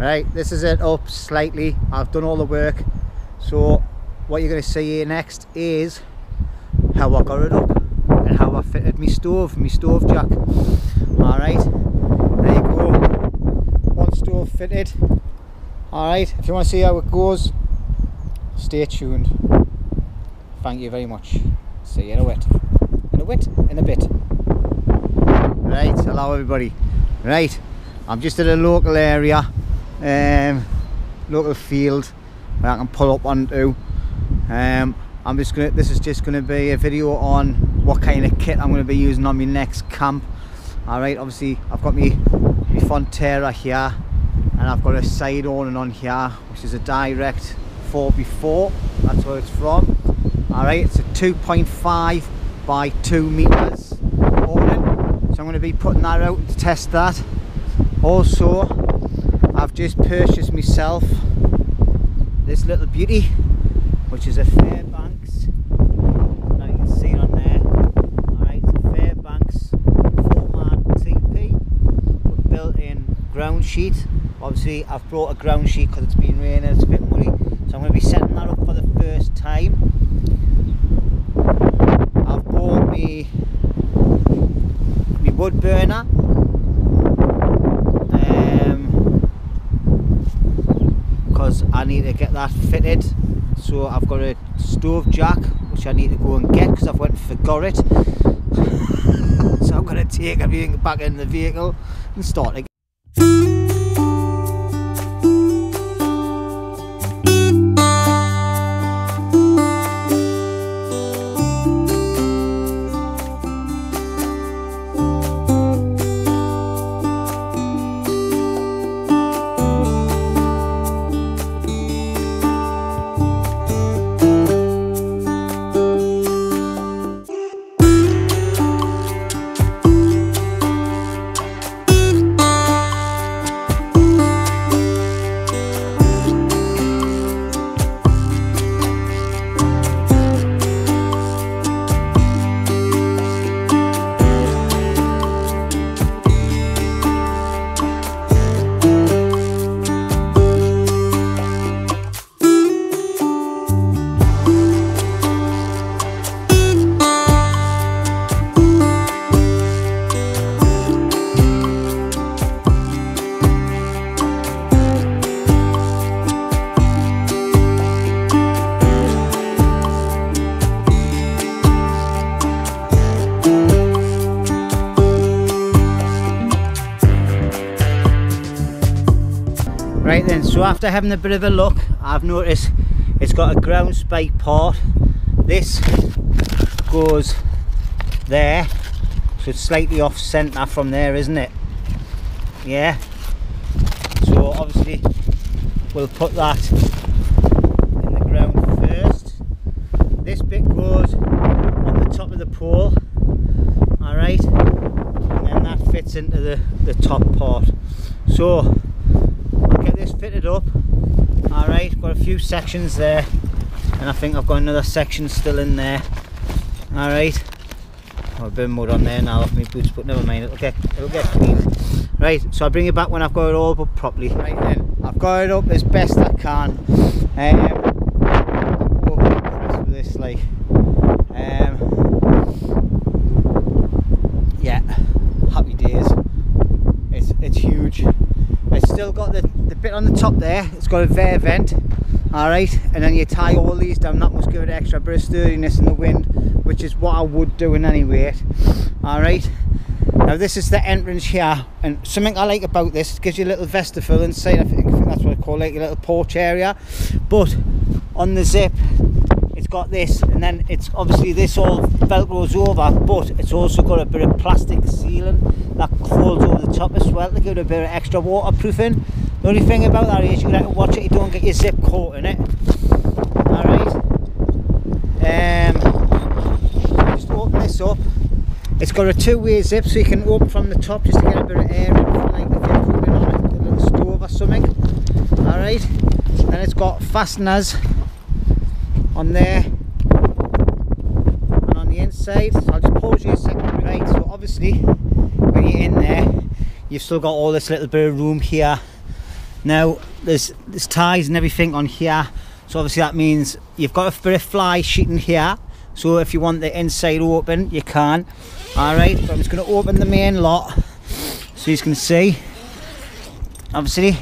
Right, this is it up slightly. I've done all the work. So what you're going to see here next is how I got it up and how I fitted my stove jack. Alright, there you go. One stove fitted. Alright, if you want to see how it goes, stay tuned. Thank you very much. See you in a bit. In a bit. Right, hello everybody. Right, I'm just at a local area, local field where I can pull up onto. This is just gonna be a video on what kind of kit I'm gonna be using on my next camp. Alright, obviously I've got my Fonterra here, and I've got a side awning on here, which is a direct 4x4. That's where it's from. Alright, it's a 2.5 by 2 meters awning, so I'm going to be putting that out to test that. Also, I've just purchased myself this little beauty, which is a Fairbanks. Now you can see it on there. Alright, it's a Fairbanks 4-man Teepee with built-in ground sheet. Obviously I've brought a ground sheet because it's been raining, it's a bit muddy, so I'm going to be setting that up for the first time. I've bought me wood burner, because I need to get that fitted. So I've got a stove jack which I need to go and get because I've went and forgot it. So I'm going to take everything back in the vehicle and start again. Right then, so after having a bit of a look, I've noticed it's got a ground spike part. This goes there, so it's slightly off centre from there, isn't it? Yeah. So obviously we'll put that in the ground first. This bit goes on the top of the pole, alright, and then that fits into the top part. So get this fitted up. Alright, got a few sections there, and I think I've got another section still in there. Alright, a bit of mud on there now off my boots, but never mind, it'll get clean. Right, so I'll bring it back when I've got it all up properly. Right then, I've got it up as best I can. I'm overly impressed with this, like, yeah, happy days. It's huge. It's still got the bit on the top there, it's got a vent vent, alright, and then you tie all these down. That must give it extra bit of sturdiness in the wind, which is what I would do in any weight. Alright, now this is the entrance here, and something I like about this, it gives you a little vestibule inside. I think that's what I call it, a little porch area. But on the zip, it's got this, and then it's obviously this all velcros over, but it's also got a bit of plastic sealing that folds over the top as well to give it a bit of extra waterproofing. The only thing about that is you have to watch it, you don't get your zip caught in it. Alright, just open this up. It's got a two-way zip, so you can open from the top just to get a bit of air in, like if you're cooking on it, a little stove or something. Alright, then it's got fasteners on there and on the inside. So I'll just pause you a second. Right, so obviously when you're in there, you've still got all this little bit of room here Now there's ties and everything on here, so obviously that means you've got a bit of fly sheeting here, so if you want the inside open you can. Alright, but I'm just going to open the main lot so you can see. Obviously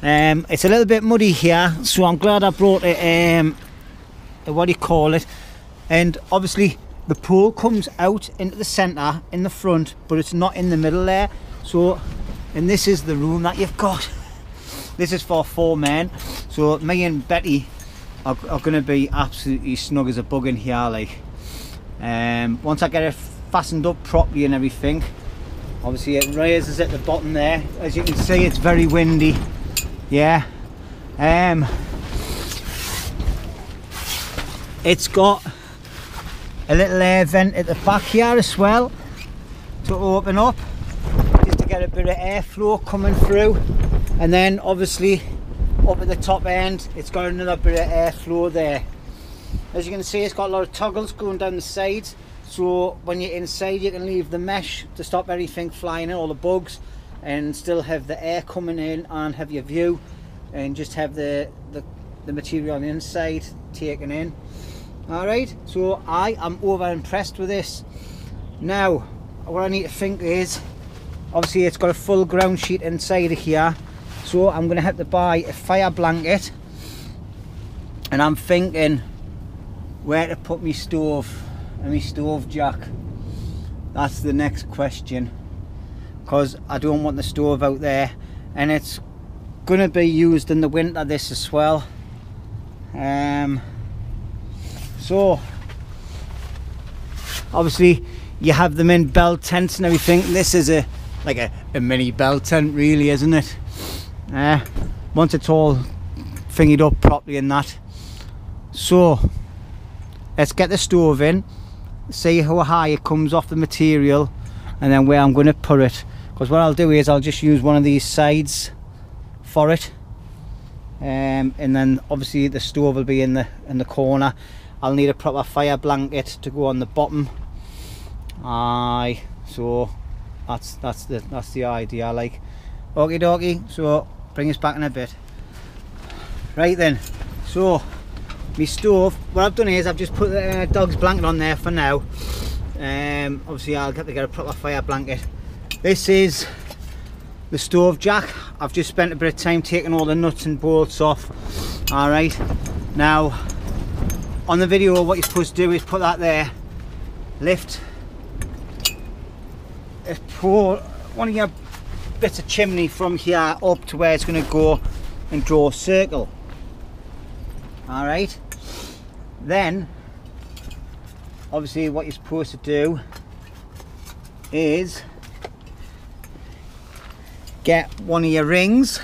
it's a little bit muddy here, so I'm glad I brought it what do you call it, and obviously the pole comes out into the centre in the front, but it's not in the middle there. So, and this is the room that you've got. This is for 4 men, so me and Betty are going to be absolutely snug as a bug in here. Like, once I get it fastened up properly and everything, obviously it raises at the bottom there. As you can see, it's very windy. Yeah. It's got a little air vent at the back here as well to open up, just to get a bit of airflow coming through. And then obviously up at the top end it's got another bit of airflow there. As you can see, it's got a lot of toggles going down the sides, so when you're inside you can leave the mesh to stop everything flying in, all the bugs, and still have the air coming in and have your view, and just have the material on the inside taken in. Alright, so I am over impressed with this. Now what I need to think is, obviously it's got a full ground sheet inside of here, so I'm going to have to buy a fire blanket, and I'm thinking where to put my stove and my stove jack. That's the next question, because I don't want the stove out there, and it's going to be used in the winter this as well. So obviously you have them in bell tents and everything. This is like a mini bell tent really, isn't it? Once it's all thingied up properly and that. So let's get the stove in, see how high it comes off the material, and then where I'm going to put it. Because what I'll do is I'll just use one of these sides for it, and then obviously the stove will be in the corner. I'll need a proper fire blanket to go on the bottom. So that's the idea. Like, okie dokie. So bring us back in a bit. Right then, so my stove, what I've done is I've just put the dog's blanket on there for now. Obviously I'll have to get a proper fire blanket. This is the stove jack. I've just spent a bit of time taking all the nuts and bolts off. Alright, now on the video what you're supposed to do is put that there, lift, pull one of your bits of chimney from here up to where it's going to go, and draw a circle. Alright, then obviously what you're supposed to do is get one of your rings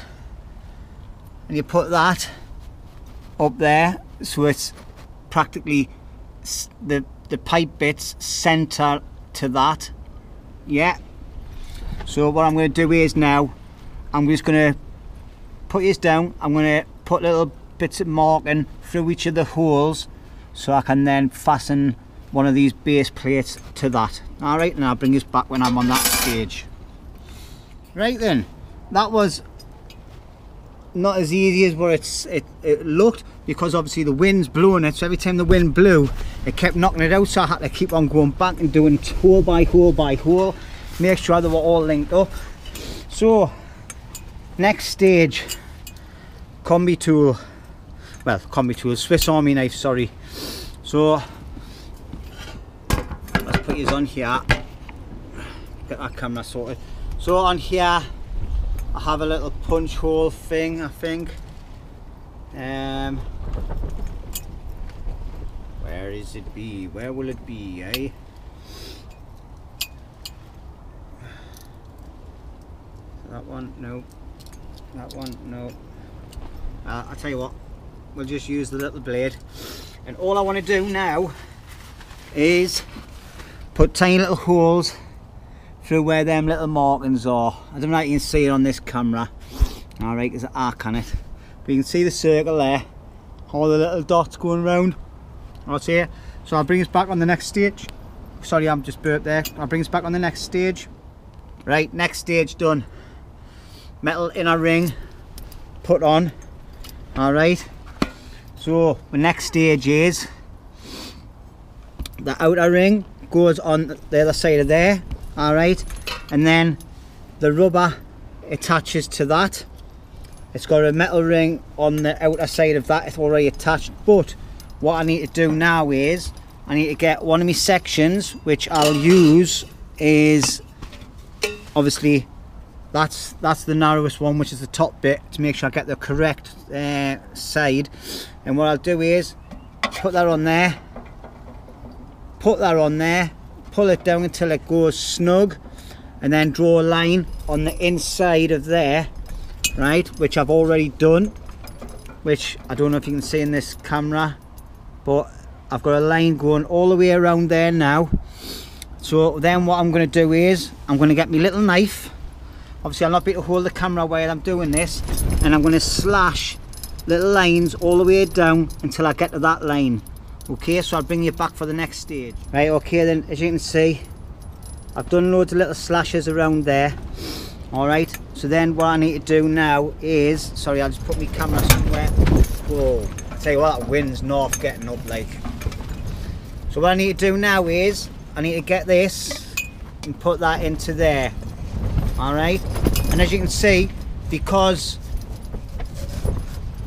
and you put that up there, so it's practically the pipe bits center to that. Yeah, so what I'm going to do is now I'm just going to put this down. I'm going to put little bits of marking through each of the holes so I can then fasten one of these base plates to that. Alright, and I'll bring this back when I'm on that stage. Right then, that was not as easy as what it looked, because obviously the wind's blowing it, so every time the wind blew it kept knocking it out, so I had to keep on going back and doing hole by hole by hole, make sure they were all linked up. So next stage, combi tool, well, combi tool, Swiss Army knife, sorry. So let's put these on here, get that camera sorted. So on here I have a little punch hole thing, I think. Where is it be? Where will it be, eh? That one, no. That one, no. I'll tell you what, we'll just use the little blade. And all I want to do now is put tiny little holes through where them little markings are. I don't know if you can see it on this camera. Alright, there's an arc on it. But you can see the circle there. All the little dots going round. Right here. So I'll bring us back on the next stage. Sorry, I'm just burped there. I'll bring us back on the next stage. Right, next stage done. Metal inner ring. put on. Alright, so the next stage is the outer ring goes on the other side of there. Alright, and then the rubber attaches to that. It's got a metal ring on the outer side of that, it's already attached. But what I need to do now is I need to get one of my sections, which I'll use is obviously that's the narrowest one, which is the top bit, to make sure I get the correct side. And what I'll do is put that on there, put that on there, pull it down until it goes snug, and then draw a line on the inside of there, right, which I've already done, which I don't know if you can see in this camera, but I've got a line going all the way around there now. So then what I'm going to do is I'm going to get my little knife. Obviously I'll not be able to hold the camera while I'm doing this, and I'm going to slash little lines all the way down until I get to that line. Okay, so I'll bring you back for the next stage. Right, okay then, as you can see, I've done loads of little slashes around there. Alright, so then what I need to do now is, sorry, I'll just put my camera somewhere. Whoa, I'll tell you what, that wind's north getting up like. So what I need to do now is, I need to get this and put that into there. Alright, and as you can see, because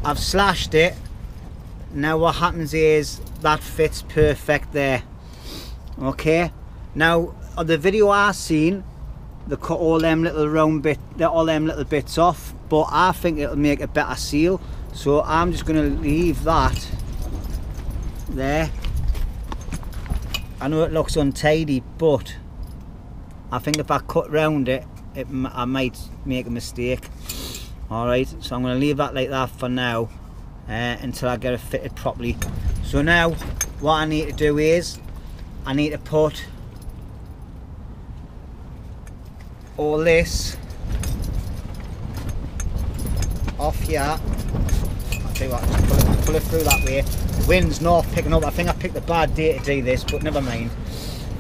I've slashed it, now what happens is that fits perfect there. Okay, now on the video I've seen, they cut all them little round bit, all them little bits off, but I think it'll make a better seal, so I'm just going to leave that there. I know it looks untidy, but I think if I cut round it, I might make a mistake. Alright, so I'm going to leave that like that for now, until I get it fitted properly. So now what I need to do is I need to put all this off here. I'll tell you what, just pull it through that way. The wind's north picking up. I think I picked a bad day to do this, but never mind.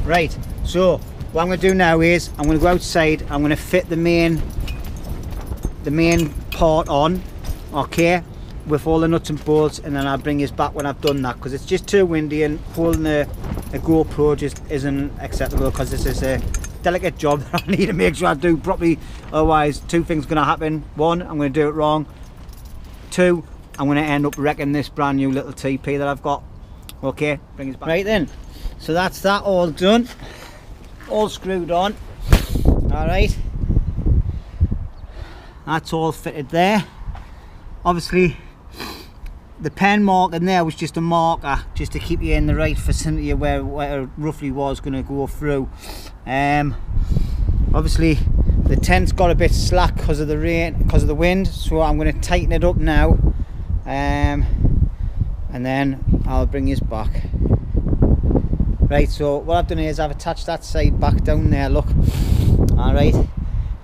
Right, so what I'm going to do now is I'm going to go outside, I'm going to fit the main part on, okay, with all the nuts and bolts, and then I'll bring you back when I've done that, because it's just too windy and holding a GoPro just isn't acceptable, because this is a delicate job that I need to make sure I do properly, otherwise two things are going to happen. One, I'm going to do it wrong. Two, I'm going to end up wrecking this brand new little Teepee that I've got. Okay, bring us back. Right then, so that's that all done, all screwed on. Alright, that's all fitted there. Obviously the pen mark in there was just a marker just to keep you in the right vicinity of where it roughly was going to go through. Obviously the tent's got a bit slack because of the rain, because of the wind, so I'm going to tighten it up now, and then I'll bring you back. Right, so what I've done is I've attached that side back down there, look. Alright,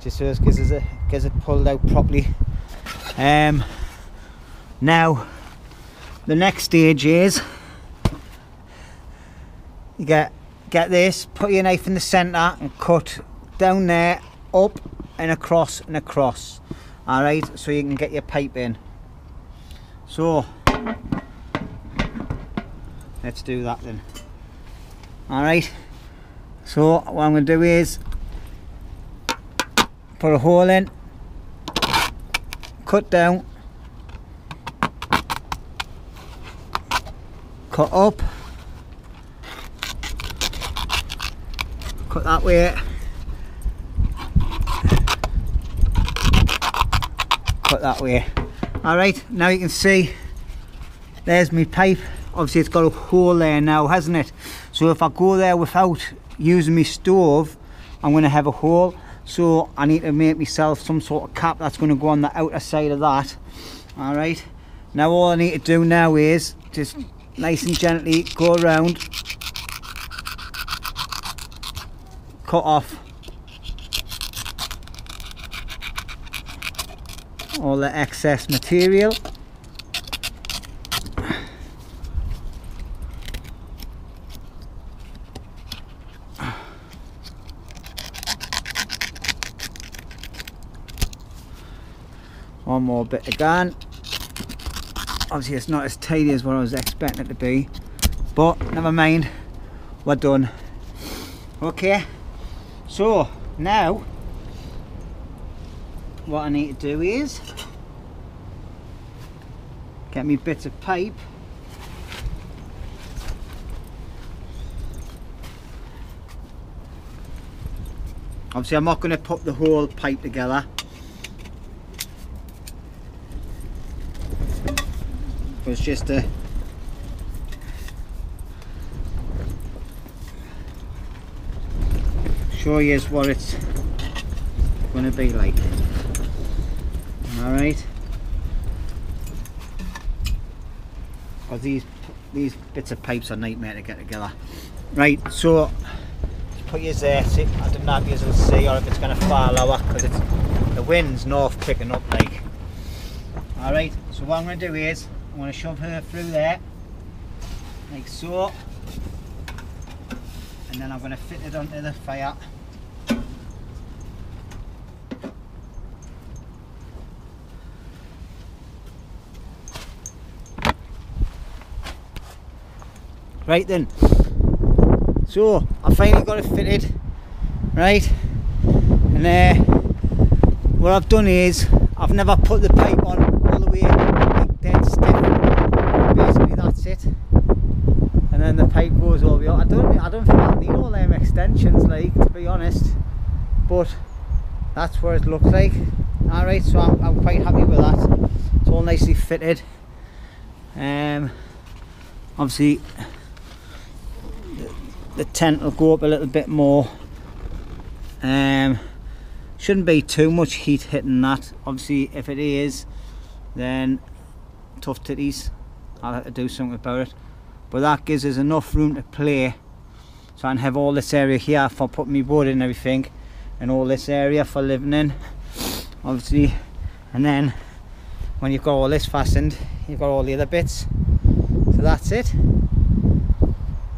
just so it gets it pulled out properly. Now the next stage is you get this, put your knife in the center and cut down there, up and across and across. Alright, so you can get your pipe in. So let's do that then. Alright, so what I'm going to do is put a hole in, cut down, cut up, cut that way, cut that way. Alright, now you can see there's my pipe. Obviously it's got a hole there now, hasn't it? So if I go there without using my stove, I'm going to have a hole. So I need to make myself some sort of cap that's going to go on the outer side of that. Alright, now all I need to do now is just nice and gently go around, cut off all the excess material. One more bit again. Obviously it's not as tidy as what I was expecting it to be, but never mind, we're done. Okay, so now what I need to do is get me bits of pipe. Obviously I'm not going to put the whole pipe together, but it's just to show you what it's going to be like. Alright, because these bits of pipes are a nightmare to get together. Right, so put yours there. See, I don't know if you will see or if it's going to fall lower, because it's the wind's north picking up like. Alright, so what I'm going to do is I'm going to shove her through there like so, and then I'm going to fit it onto the fire. Right then, so I finally got it fitted, right, and what I've done is I've never put the pipe on all the way like dead stiff. Basically that's it, and then the pipe goes over here. I don't think I need all them extensions, like, to be honest, but that's what it looks like. Alright, so I'm quite happy with that. It's all nicely fitted. Obviously the tent will go up a little bit more. Shouldn't be too much heat hitting that. Obviously if it is, then tough titties, I'll have to do something about it, but that gives us enough room to play, so I can have all this area here for putting me wood and everything, and all this area for living in, obviously. And then when you've got all this fastened, you've got all the other bits. So that's it.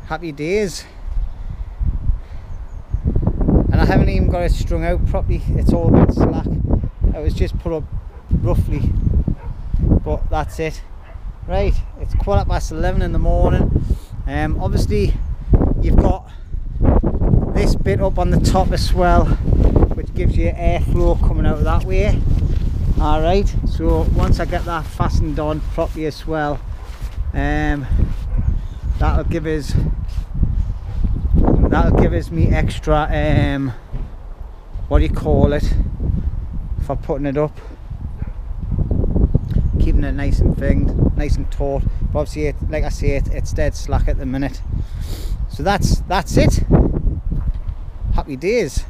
Happy days. And I haven't even got it strung out properly, it's all been slack. It was just put up roughly, but that's it. Right, it's 11:15 in the morning. Obviously you've got this bit up on the top as well, which gives you airflow coming out that way. Alright, so once I get that fastened on properly as well, that'll give us me extra what do you call it, for putting it up, keeping it nice and thinged, nice and taut. But obviously like I say, it's dead slack at the minute. So that's it. Happy days.